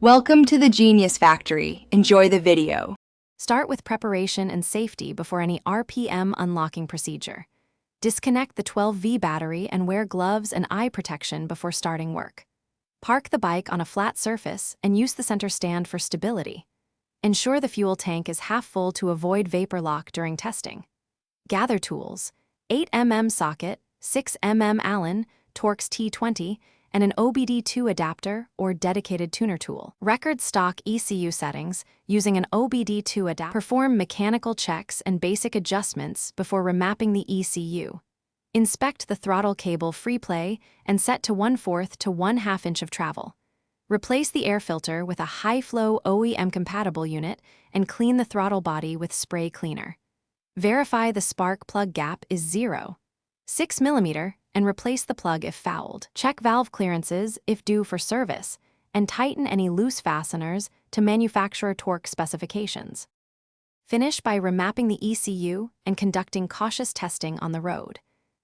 Welcome to the Genius Factory. Enjoy the video. Start with preparation and safety before any RPM unlocking procedure. Disconnect the 12V battery and wear gloves and eye protection before starting work. Park the bike on a flat surface and use the center stand for stability. Ensure the fuel tank is half full to avoid vapor lock during testing. Gather tools: 8mm socket, 6mm Allen, Torx T20, and an OBD2 adapter or dedicated tuner tool. Record stock ECU settings using an OBD2 adapter. Perform mechanical checks and basic adjustments before remapping the ECU. Inspect the throttle cable free play and set to 1/4 to 1/2 inch of travel. Replace the air filter with a high-flow OEM-compatible unit and clean the throttle body with spray cleaner. Verify the spark plug gap is 0.6 mm and replace the plug if fouled. Check valve clearances if due for service, and tighten any loose fasteners to manufacturer torque specifications. Finish by remapping the ECU and conducting cautious testing on the road.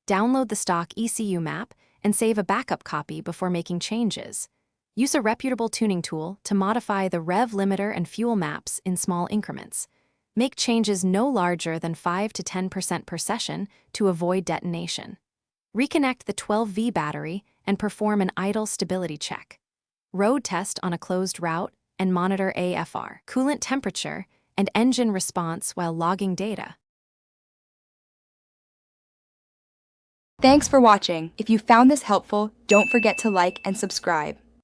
Download the stock ECU map and save a backup copy before making changes. Use a reputable tuning tool to modify the rev limiter and fuel maps in small increments. Make changes no larger than 5 to 10% per session to avoid detonation. Reconnect the 12V battery and perform an idle stability check. Road test on a closed route and monitor AFR, coolant temperature, and engine response while logging data. Thanks for watching. If you found this helpful, don't forget to like and subscribe.